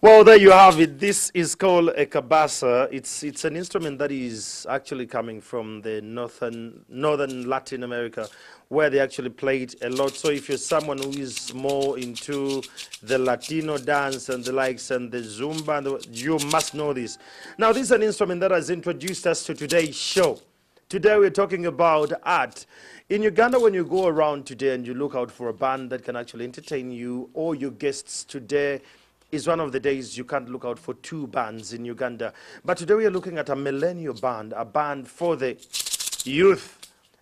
Well, there you have it. This is called a cabasa. It's an instrument that is actually coming from the northern Latin America, where they actually played a lot. So if you're someone who is more into the Latino dance and the likes and the Zumba, you must know this. Now, this is an instrument that has introduced us to today's show. Today we're talking about art. In Uganda, when you go around today and you look out for a band that can actually entertain you or your guests, today is one of the days you can't look out for two bands in Uganda. But today we are looking at a millennial band, a band for the youth,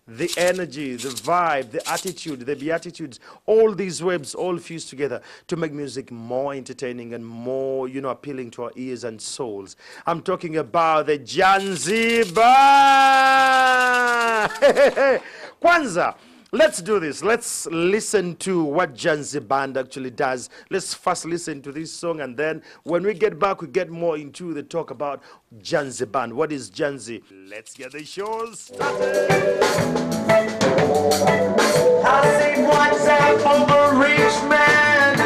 the energy, the vibe, the attitude, the beatitudes, all these webs all fused together to make music more entertaining and more, appealing to our ears and souls. I'm talking about the Janzi Band. Kwanzaa. Let's do this. Let's listen to what Janzi Band actually does. Let's first listen to this song, and then when we get back, we get more into the talk about Janzi Band. What is Janzi? Let's get the show started. I see what's up from a rich man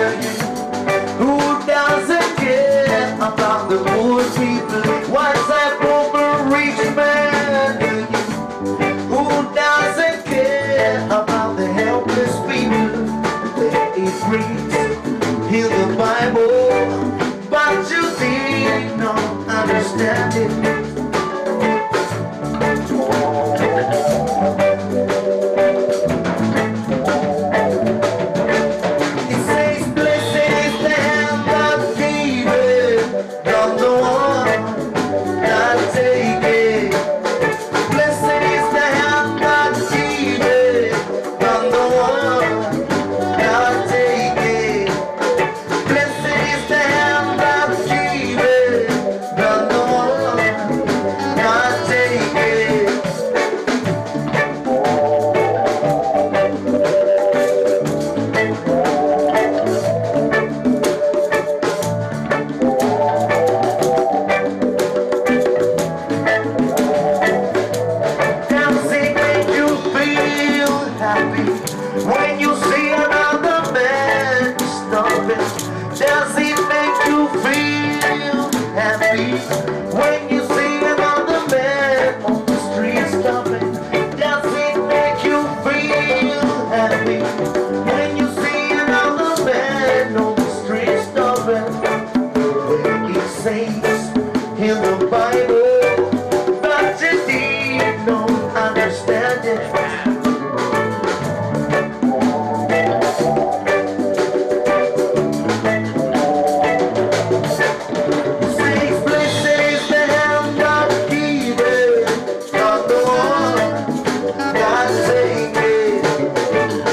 who doesn't care about the poor people. What's up from a rich man who doesn't care about the helpless people. There is reads in the Bible, but you did not understand it. It says, blessed is the hand that giveth, not the one that taketh. Blessed is the hand that giveth, not the one that taketh. Blessed is the hand that giveth, not the one that taketh. Does it make you feel happy when you see another man stopping? Does it make you feel happy when you see another man on the street stopping? Does it make you feel happy when you see another man on the street stopping? When it says in the Bible, but you did not understand it. Says, blessed is the hand that giveth, not the one that taketh.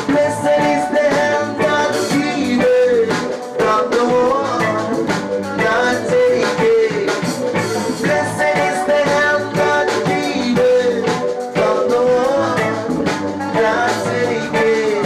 Blessed is the hand that giveth, not the one that taketh. Blessed is the hand that giveth, not the one that taketh.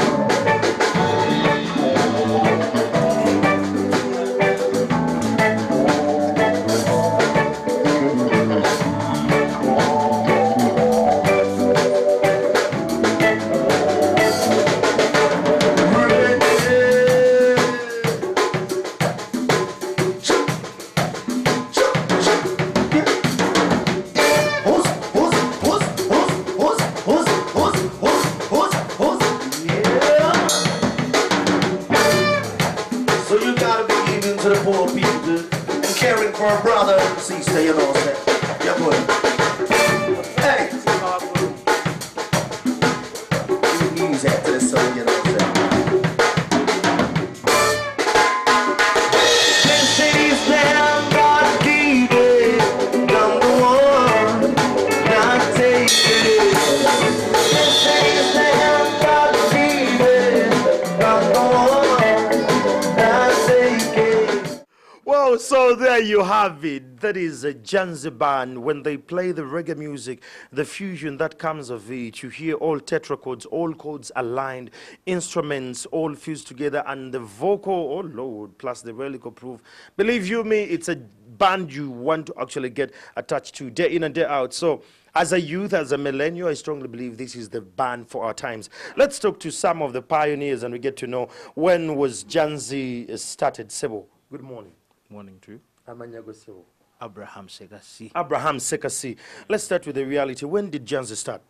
So you gotta be giving to the poor people and caring for a brother. See, say you know, say, yeah, boy. Hey, give me music to the song, you know, say. Blessed is the hand that giveth, not the one that taketh. Blessed is the hand that giveth, not the one that taketh. Well, so there you have it. That is a Janzi Band. When they play the reggae music, the fusion that comes of it, you hear all tetrachords, all chords aligned, instruments all fused together, and the vocal, oh Lord, plus the relico proof. Believe you me, it's a band you want to actually get attached to day in and day out. So as a youth, as a millennial, I strongly believe this is the band for our times. Let's talk to some of the pioneers and we get to know when was Janzi started. Sebo, good morning. Morning to you. Amanya Gosewo. Abraham Segasi. Abraham Sekasi. Let's start with the reality. When did Janzi start?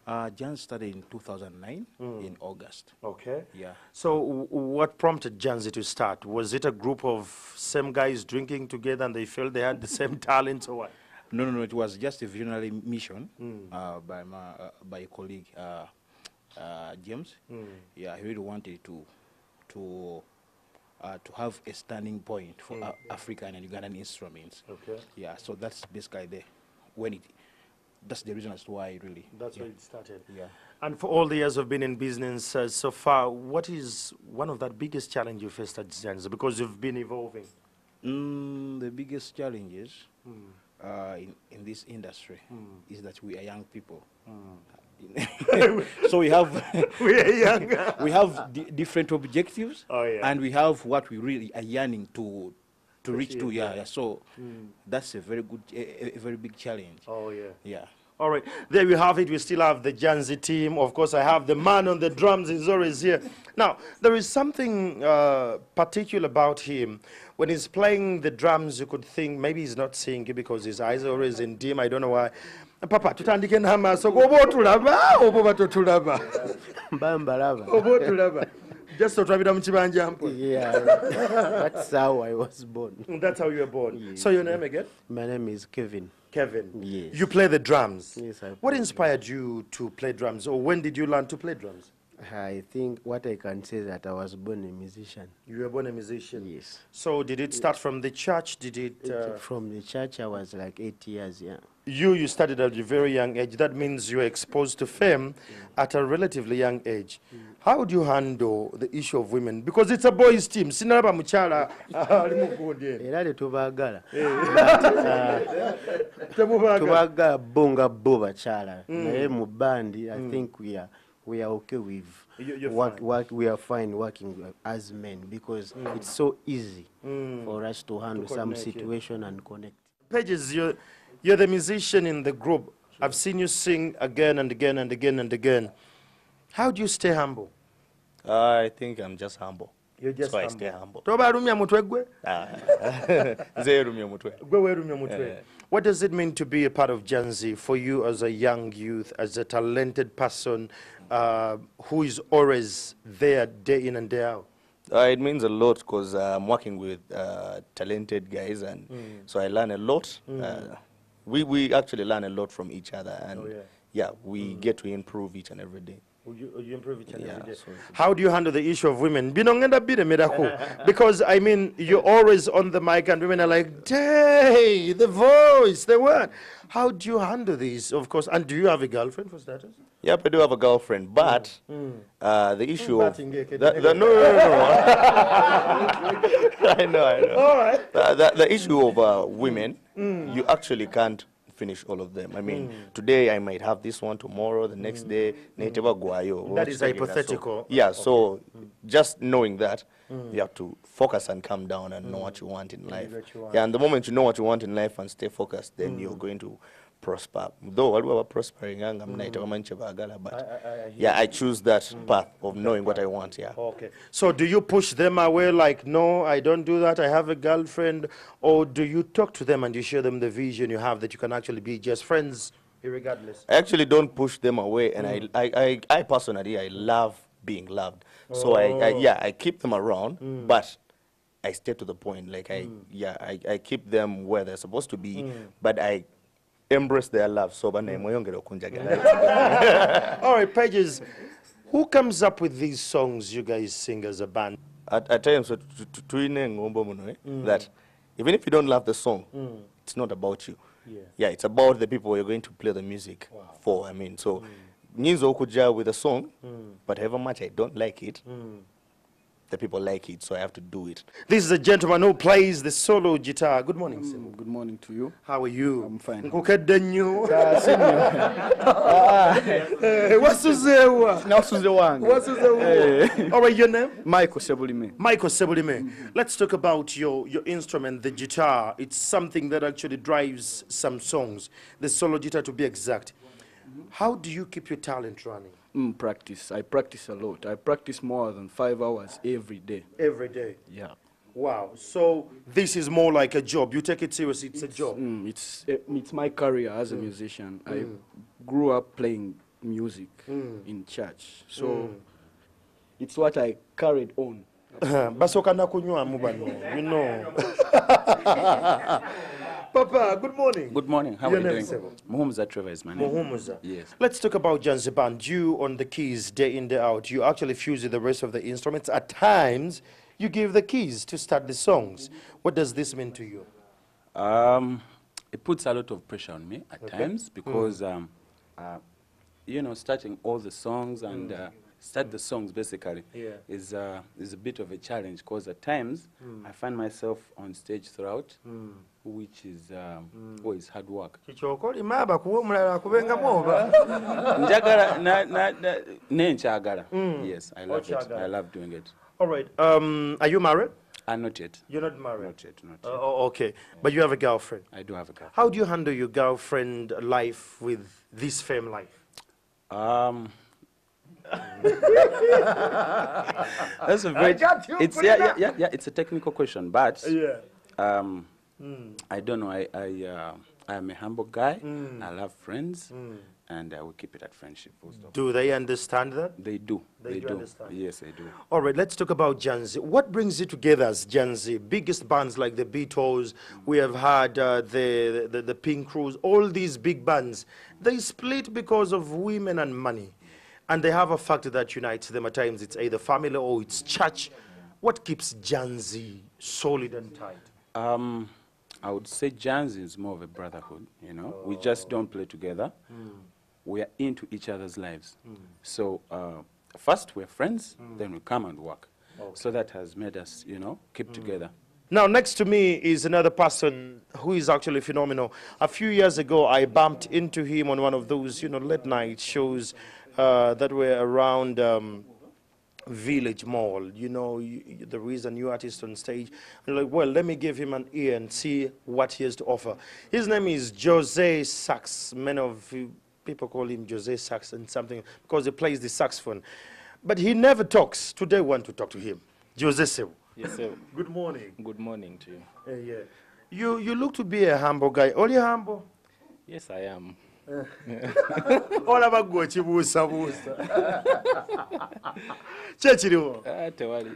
Janzi started in 2009 in August. Okay. Yeah. So what prompted Janzi to start? Was it a group of same guys drinking together and they felt they had the same talents or what? No. It was just a visionary mission by a colleague, James. Yeah, he really wanted to have a standing point for African and Ugandan instruments. Okay. Yeah, so that's basically that's the reason as to why really. That's why it started. Yeah. And for all the years of being in business so far, what is one of the biggest challenge you faced at Janzi? Because you've been evolving. The biggest challenges in this industry is that we are young people. So we have We are young. we have different objectives, Yeah. and we have what we really are yearning to reach to. Yeah. So that's a very good, a very big challenge. Oh, yeah. Yeah. All right, there we have it. We still have the Janzi team. Of course, I have the man on the drums. He's always here. Now, there is something particular about him. When he's playing the drums, you could think maybe he's not singing because his eyes are always in dim. I don't know why. Papa, tutandike n'amaaso oba otulaba oba totulaba? Bambalaba. Oba otulaba? Just otulabira mu kibanja mpo. Yeah, that's how I was born. That's how you were born. Yes. So your name again? My name is Kevin. Kevin. Yes. You play the drums. Yes, I What play. inspired you to play drums, or when did you learn to play drums? I think what I can say is that I was born a musician. You were born a musician. Yes. So did it start from the church? Did it? From the church, I was like 8 years, yeah. You started at a very young age. That means you were exposed to fame at a relatively young age. How do you handle the issue of women? Because it's a boys' team. Sinalaba muchala ali mu gundi eno. Era tetubaagala. Temubaagala. Tubaagala bo nga bo bakyala. Naye mu bandi, I think we are okay with You're what we are fine working as men, because it's so easy for us to handle some coordinate, yeah. situation and connect. Pages, you're the musician in the group. I've seen you sing again and again and again and again. How do you stay humble? I think I'm just humble. You're just That's why I stay humble. Tobalumya mutwe gwe? Nze rumye mutwe. Gwe werumya mutwe. What does it mean to be a part of Janzi for you as a young youth, as a talented person who is always there day in and day out? It means a lot because I'm working with talented guys, and so I learn a lot. We actually learn a lot from each other, and we get to improve each and every day. You improve each and every day. So How do you handle the issue of women? Because, I mean, you're always on the mic and women are like, hey, the voice, the word. How do you handle these, of course? And do you have a girlfriend for starters? Yep, I do have a girlfriend, but the issue of... No. I know. All right. The issue of women, you actually can't finish all of them. I mean, today I might have this one, tomorrow, the next day, That is hypothetical. Yeah, so just knowing that, you have to focus and calm down and know what you want in life. Yeah, and the moment you know what you want in life and stay focused, then you're going to prosper. Though I was prospering, but yeah, I choose that path of knowing what I want. Yeah. Okay. So do you push them away like, no, I don't do that, I have a girlfriend? Or do you talk to them and you show them the vision you have that you can actually be just friends irregardless? I actually don't push them away, and I personally, I love being loved. So I keep them around, but I stay to the point. Like I keep them where they're supposed to be, but I embrace their love. So all right, Pages, who comes up with these songs you guys sing as a band? At times, that even if you don't love the song, it's not about you. Yeah, it's about the people you're going to play the music for. I mean, so Nyinzo kuja with a song, but however much I don't like it, the people like it, so I have to do it. This is a gentleman who plays the solo guitar. Good morning, sir. Good morning to you. How are you? I'm fine. Nkukedde nnyo. Wasuzeewa. All right, your name? Michael Sebulime. Michael Sebulime. Let's talk about your instrument, the guitar. It's something that actually drives some songs, the solo guitar to be exact. How do you keep your talent running? Practice. I practice a lot. I practice more than 5 hours every day. Every day. Yeah. Wow. So this is more like a job. You take it seriously. It's a job. It's my career as a musician. I grew up playing music in church, so it's what I carried on. Basoka na kunywa bano, you know. Papa, good morning. Good morning. How Your are you name, doing? sir? Muhumuza Trevor is my name. Muhumuza. Yes. Let's talk about Janzi Band. You on the keys day in, day out. You actually fuse with the rest of the instruments. At times, you give the keys to start the songs. What does this mean to you? It puts a lot of pressure on me at times because, you know, starting all the songs and start the songs basically is a bit of a challenge because at times I find myself on stage throughout, which is always hard work. Yes, I love it. I love doing it. All right. Are you married? Not yet. You're not married? Not yet, not yet. Oh, okay. But you have a girlfriend? I do have a girlfriend. How do you handle your girlfriend life with this fame life? That's a very. It's it's a technical question, but I don't know. I am a humble guy. I love friends, and I will keep it at friendship. Full stop. Do they understand that? They do. They do understand. Yes, they do. All right, let's talk about Janzi. What brings you together as Janzi? Biggest bands like the Beatles, we have had the Pink Crews, all these big bands, they split because of women and money. And they have a factor that unites them at times. It's either family or it's church. What keeps Janzi solid and tight? I would say Janzi is more of a brotherhood, you know. We just don't play together. We are into each other's lives. So first we're friends, then we come and work. So that has made us, you know, keep together. Now, next to me is another person who is actually phenomenal. A few years ago, I bumped into him on one of those, you know, late night shows that were around Village Mall. You know, there is a new artist on stage. I'm like, well, let me give him an ear and see what he has to offer. His name is Jose Sax. Many of you people call him Jose Sax and something because he plays the saxophone. But he never talks. Today, we want to talk to him. Jose Sew. Yes, sir. Good morning. Good morning to you. Yeah. You look to be a humble guy. Are you humble? Yes, I am. All about go chibusa busa.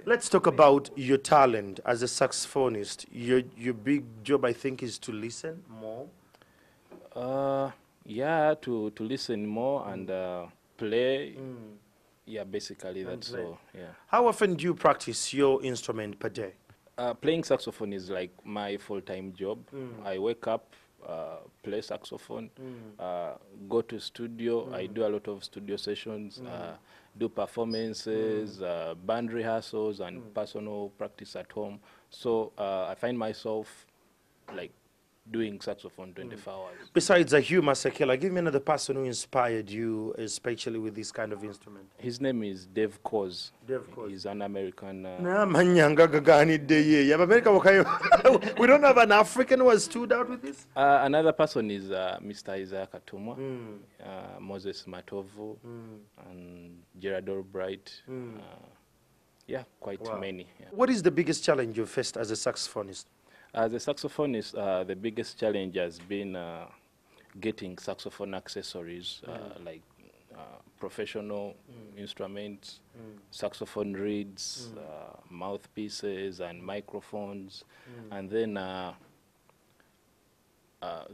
Let's talk about your talent as a saxophonist. Your big job, I think, is to listen more. Yeah, to listen more and play. Yeah, basically that's all. Yeah. How often do you practice your instrument per day? Playing saxophone is like my full-time job. I wake up, play saxophone, go to studio. I do a lot of studio sessions, do performances, band rehearsals, and personal practice at home. So I find myself like doing saxophone 24 hours. Besides Hugh Masekela, give me another person who inspired you, especially with this kind of instrument. His name is Dave Coz. Dave Coz. He's an American. We don't have an African who has stood out with this? Another person is Mr. Isaac Atumwa, Moses Matovu, and Gerard Albright. Yeah, quite many. Yeah. What is the biggest challenge you faced as a saxophonist? As a saxophonist, the biggest challenge has been getting saxophone accessories like professional instruments, saxophone reeds, mouthpieces, and microphones, and then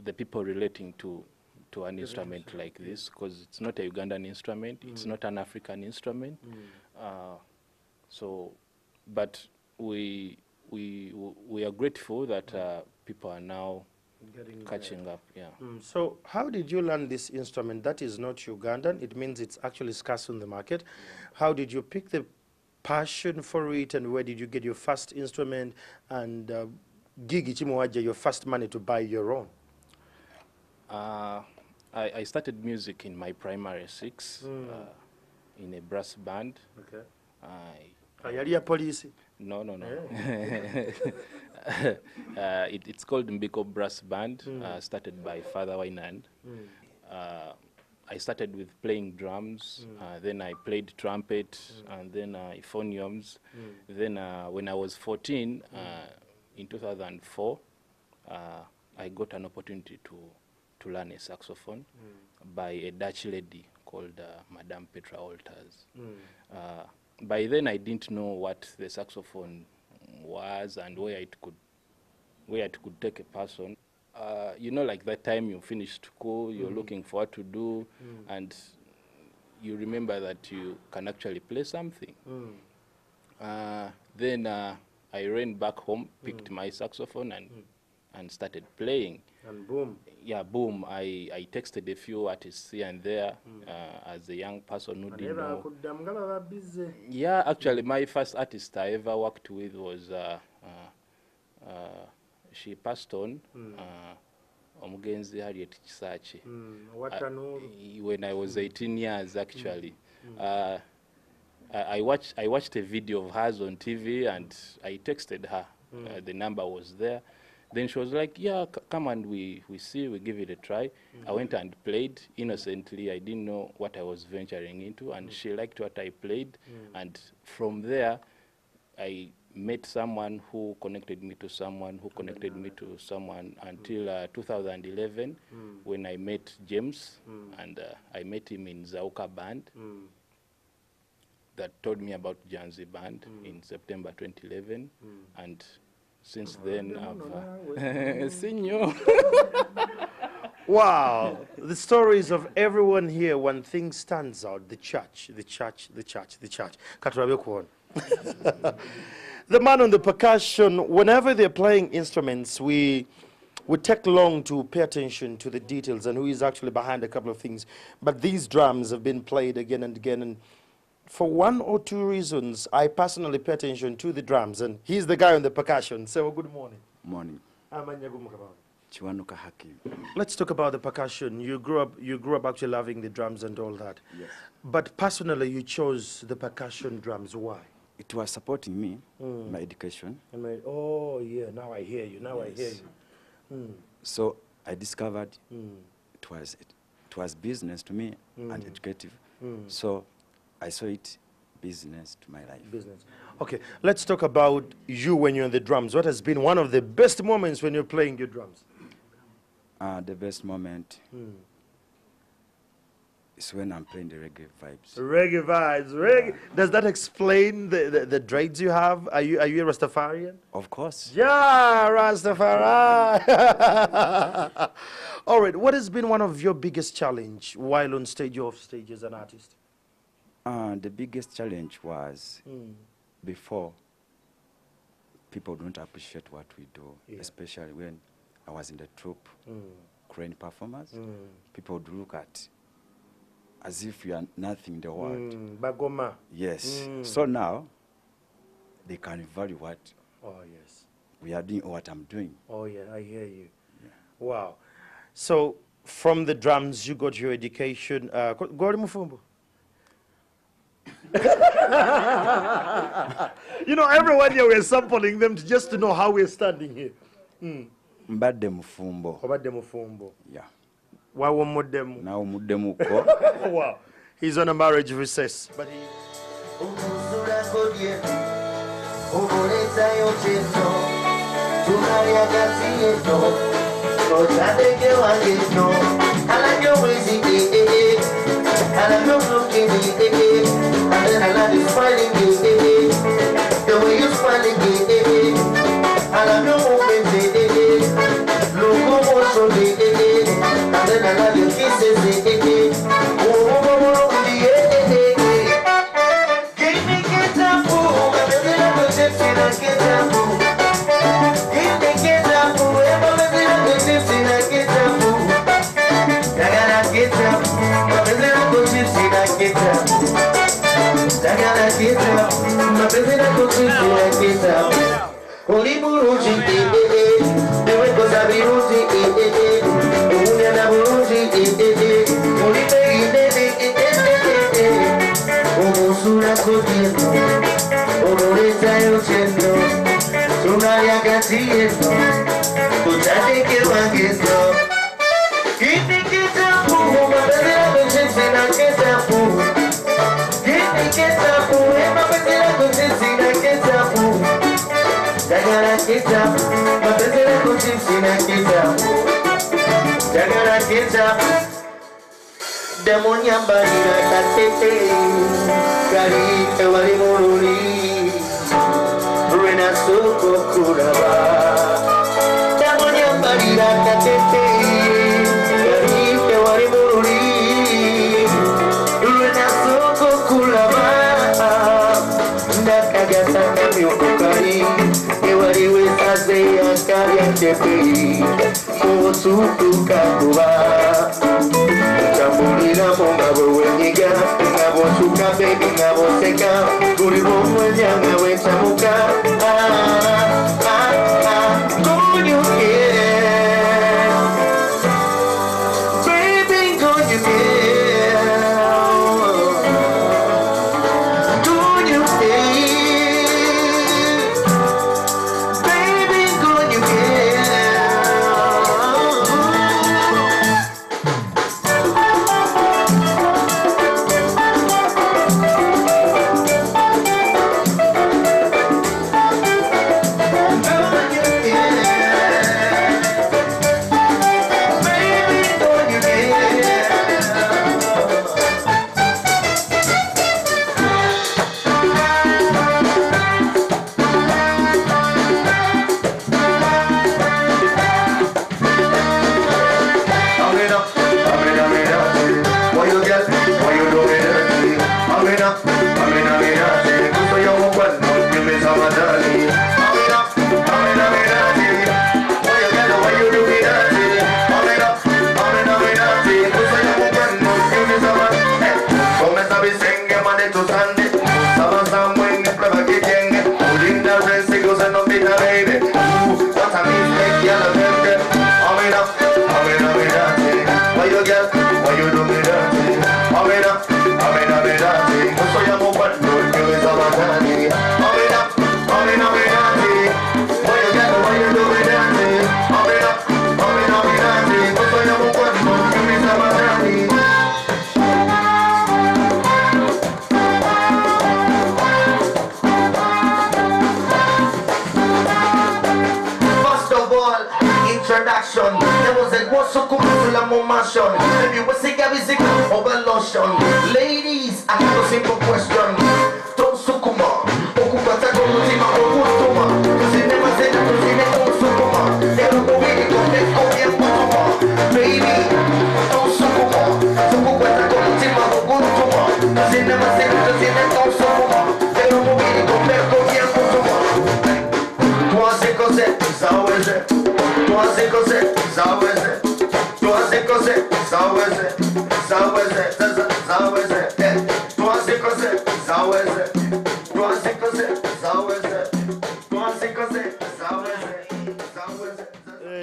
the people relating to an instrument like this, because it's not a Ugandan instrument, it's not an African instrument. But we are grateful that people are now catching up. Yeah. So how did you learn this instrument that is not Ugandan? It means it's actually scarce on the market. How did you pick the passion for it, and where did you get your first instrument and your first money to buy your own? I started music in my primary 6 in a brass band. Okay. Yali police? No. It's called Mbiko Brass Band, started by Father Wainand. I I started with playing drums, then I played trumpet, and then euphoniums. Then when I was 14, in 2004, I got an opportunity to learn a saxophone by a Dutch lady called Madame Petra Alters. By then, I didn't know what the saxophone was and where it could take a person. You know, like that time you finish school, you're looking for what to do, and you remember that you can actually play something. Then I ran back home, picked my saxophone, and started playing. And boom. Yeah, boom. I texted a few artists here and there as a young person who didn't know. Yeah, actually, my first artist I ever worked with was, she passed on, Omugenzi Harriet Kisachi. When I was 18 years, actually. I watched a video of hers on TV, and I texted her. The number was there. Then she was like, yeah, come and we give it a try. I went and played innocently. I didn't know what I was venturing into, and she liked what I played. And from there, I met someone who connected me to someone who connected me to someone until 2011 when I met James, and I met him in Zauka Band that told me about Janzi Band in September 2011, and since then I've seen you. Wow, the stories of everyone here, one thing stands out: the church, the church, the church, the church. The man on the percussion, whenever they're playing instruments, we take long to pay attention to the details and who is actually behind a couple of things. But these drums have been played again and again, and for one or two reasons, I personally pay attention to the drums, and he's the guy on the percussion. So, good morning. Morning. Let's talk about the percussion. You grew up actually loving the drums and all that. Yes. But personally, you chose the percussion drums. Why? It was supporting me, my education. Oh, yeah, now I hear you. Now I hear you. So I discovered it was business to me and educative. So I saw it business to my life. Business. Okay, let's talk about you when you're on the drums. What has been one of the best moments when you're playing your drums? The best moment is when I'm playing the reggae vibes. Reggae vibes. Reggae. Does that explain the dreads you have? Are you a Rastafarian? Of course. Yeah, Rastafari. All right, what has been one of your biggest challenge while on stage or off stage as an artist? The biggest challenge was before people don't appreciate what we do, especially when I was in the troupe, crane performers. People would look at as if you are nothing in the world. Bagoma. Yes. So now they can value what we are doing or what I'm doing. Oh yeah, I hear you. Yeah. Wow. So from the drums you got your education. Gori Mufumbo. You know, everyone here, we're sampling them just to know how we're standing here. Mbadde mufumbo. Obadde mufumbo. Yeah. Wawo muddemu. Now muddemuko. Wow. He's on a marriage recess. But he... The way you smiling, and I know locomotion, and then I love your kisses, give me get up, I'm a gypsy, I get up. Give me get up, I'm a gypsy, I get up. I gotta get up, I'm a gypsy, I get up. I gotta get up, my baby, I go to get up. Only Buruji, the way goes a Buruji, only a Buruji, only baby, Omusura Kodieno, Omoreta Yocendo, Sunaria Gatieno, Kuchate Kewageto. Keep me get up, my baby, sieta Demonyambalira tatete Kari ewari mururi Ruena soko kuraba Demonyambalira tatete Kari ewari mururi Ruena soko kuraba Ndakagata kamyokokari Ewari wesaze akari atepe Mosuku kakuba Chambulira mongabo wenyiga Ngabo suka baby ngabo seka Guri bomwenya ngawe chamuka Gonyo yeah Baby gonyo yeah Gonyo yeah Baby gonyo yeah Introduction. There was a motion. Maybe we say music over lotion. Ladies, I have a simple question. Don't sukuma. Okupata komutima okutuma. Tusine mazena tusine sukuma. There are movie come baby, don't sukuma. Okupata komutima okutuma. Tusine mazena tusine sukuma. There are movie come Tuaze cose, zaweze. Tuaze cose, zaweze. Tuaze cose, zaweze. Zaweze, zaweze. Tuaze cose, zaweze. Tuaze cose, zaweze. Tuaze cose, zaweze. Zaweze.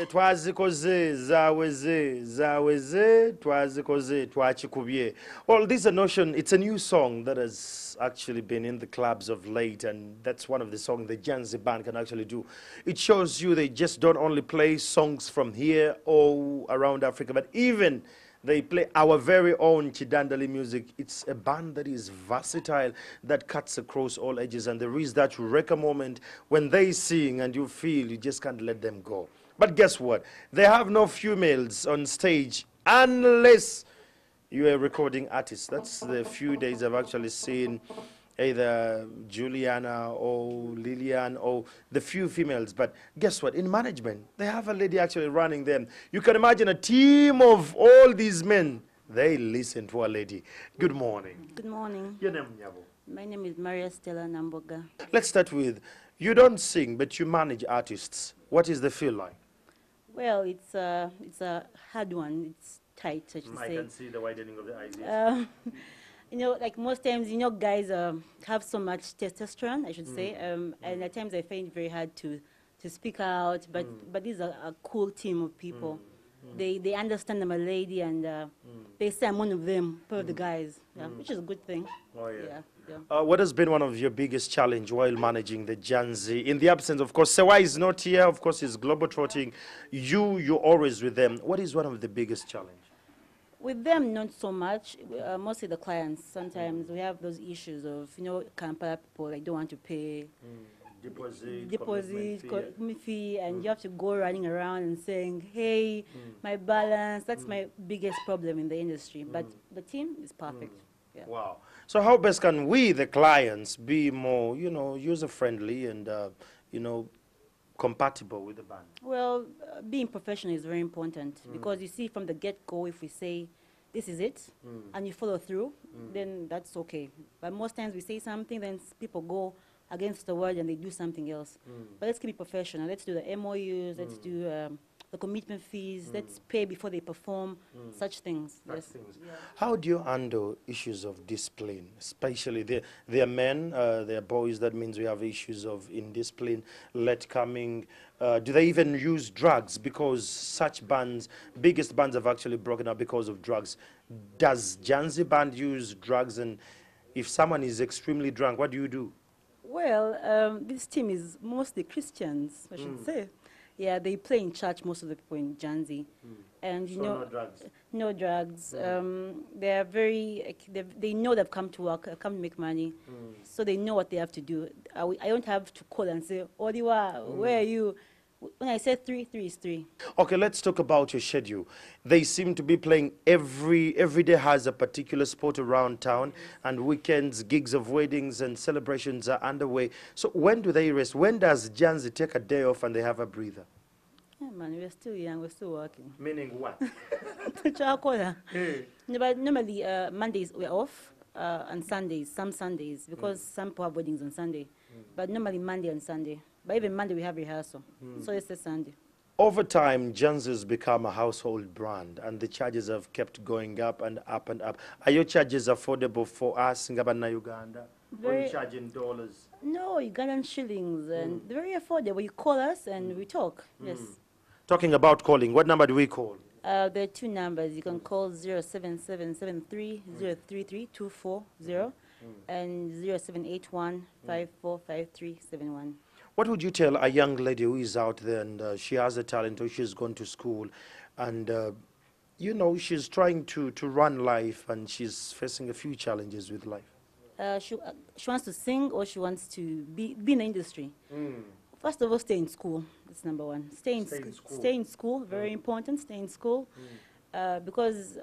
Twazikoze zaweze zaweze twazikoze twachikubye. Well, this is a notion. It's a new song that has actually been in the clubs of late, and that's one of the songs the Janzi Band can actually do. It shows you they just don't only play songs from here or around Africa, but even they play our very own Chidandali music. It's a band that is versatile, that cuts across all edges, and there is that eureka moment when they sing and you feel you just can't let them go. But guess what? They have no females on stage unless you are a recording artist. That's the few days I've actually seen either Juliana or Lillian or the few females. But guess what? In management, they have a lady actually running them. You can imagine a team of all these men. They listen to a lady. Good morning. Good morning. Your name, Nyabo? My name is Maria Stella Namboga. Let's start with, you don't sing, but you manage artists. What is the feel like? Well, it's a hard one. It's tight, I should say. I can see the widening of the eyes. Yes. You know, like most times, you know, guys have so much testosterone, I should say, and at times I find it very hard to speak out. But these are a cool team of people. They understand I'm a lady, and they say I'm one of them, part of the guys, which is a good thing. Oh, yeah. Yeah. What has been one of your biggest challenge while managing the Janzi? In the absence, of course, Sewa is not here. Of course, he's globetrotting. You're always with them. What is one of the biggest challenge? With them, not so much. Mostly the clients. Sometimes we have those issues of, you know, Kampala people, like, don't want to pay. deposit, commitment fee, and you have to go running around and saying, hey, my balance. That's my biggest problem in the industry. But the team is perfect. Yeah. Wow. So how best can we, the clients, be more, user-friendly and, compatible with the band? Well, being professional is very important because you see from the get-go, if we say, this is it, and you follow through, then that's okay. But most times we say something, then people go against the word and they do something else. But let's keep it professional. Let's do the MOUs, let's do the commitment fees, let's pay before they perform, such things. Yes. Yeah. How do you handle issues of discipline, especially they're men, they're boys, that means we have issues of indiscipline, late coming. Do they even use drugs? Because such bands, biggest bands have actually broken up because of drugs. Does Janzi Band use drugs? And if someone is extremely drunk, what do you do? Well, this team is mostly Christians, I should say. Yeah, they play in church, most of the people in Janzi. And So no drugs? No drugs. They are very, they know they've come to work, come to make money. So they know what they have to do. I don't have to call and say, Odiwa, where are you? When I say 3, 3 is 3. Okay, let's talk about your schedule. They seem to be playing every day has a particular sport around town, and weekends, gigs of weddings and celebrations are underway. So when do they rest? When does Janzi take a day off and they have a breather? Yeah, man, we're still young, we're still working. Meaning what? No, but normally Mondays we're off, and Sundays, some Sundays, because some people have weddings on Sunday. But normally Monday and Sunday. But even Monday we have rehearsal. So it's a Sunday. Over time, Janzi has become a household brand, and the charges have kept going up and up and up. Are your charges affordable for us in Uganda? Or you charge in dollars? No, Ugandan shillings, and they're very affordable. You call us and we talk. Yes. Talking about calling, what number do we call? There are 2 numbers. You can call 07773 033 240 and 0781 545371. What would you tell a young lady who is out there and she has a talent, or she's gone to school and, she's trying to run life and she's facing a few challenges with life? She wants to sing or she wants to be in the industry. First of all, stay in school. That's number one. Stay in school, very important. Stay in school. Because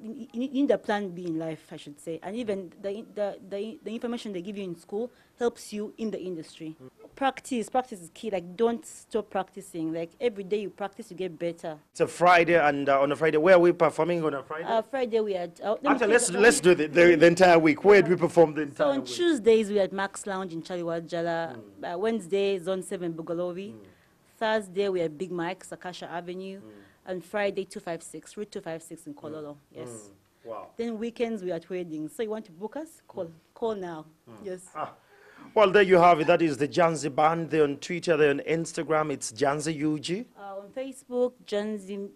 you need a plan B in life, I should say. And even the information they give you in school helps you in the industry. Practice is key. Like, don't stop practicing. Like, every day you practice, you get better. It's a Friday, and on a Friday, where are we performing on a Friday? Friday we are... Actually, let's do the entire week. Where do we perform the entire week? So on Tuesdays, we are at Max Lounge in Chaliwad Jala. Wednesday, Zone 7, Bugalovi. Thursday, we are at Big Mike's, Akasha Avenue. And Friday, 256, Route 256 in Kololo. Yes. Wow. Then weekends, we are at weddings. So you want to book us? Call now. Yes. Well, there you have it. That is the Janzi Band. They're on Twitter, they're on Instagram. It's Janzi UG. On Facebook, Janzi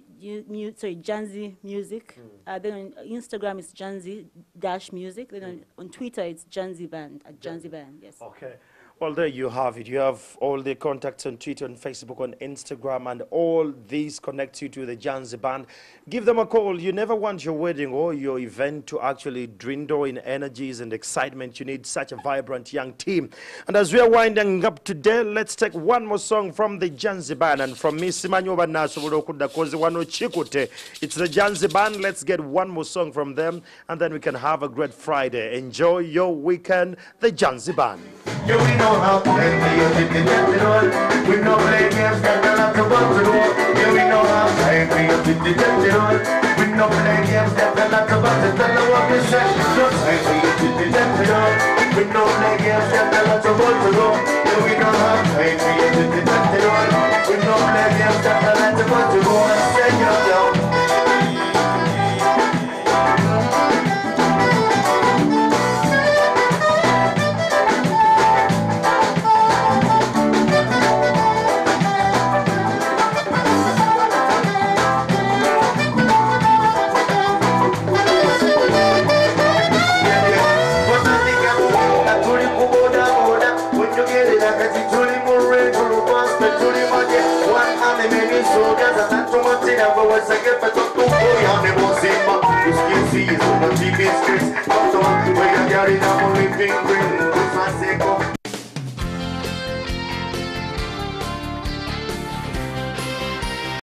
Music. Then on Instagram, it's Janzi-Music. Then on Twitter, it's Janzi Band, at Janzi Band, yes. Okay. Well, there you have it. You have all the contacts on Twitter, on Facebook, on Instagram, and all these connect you to the Janzi Band. Give them a call. You never want your wedding or your event to actually dwindle in energies and excitement. You need such a vibrant young team. And as we are winding up today, let's take one more song from the Janzi Band. And from me, Simanyoba Nasoburokuda Koziwano Chikute. It's the Janzi Band. Let's get one more song from them, and then we can have a great Friday. Enjoy your weekend, the Janzi Band. Yeah, we know how to play, we know play games that are not about to do. Yeah, we know how to play, we know play games that are not about to tell you what to say. Just like we know play games that are not about to do. Yeah, we know how to play, we know play games that are not about to do. And say yo. It's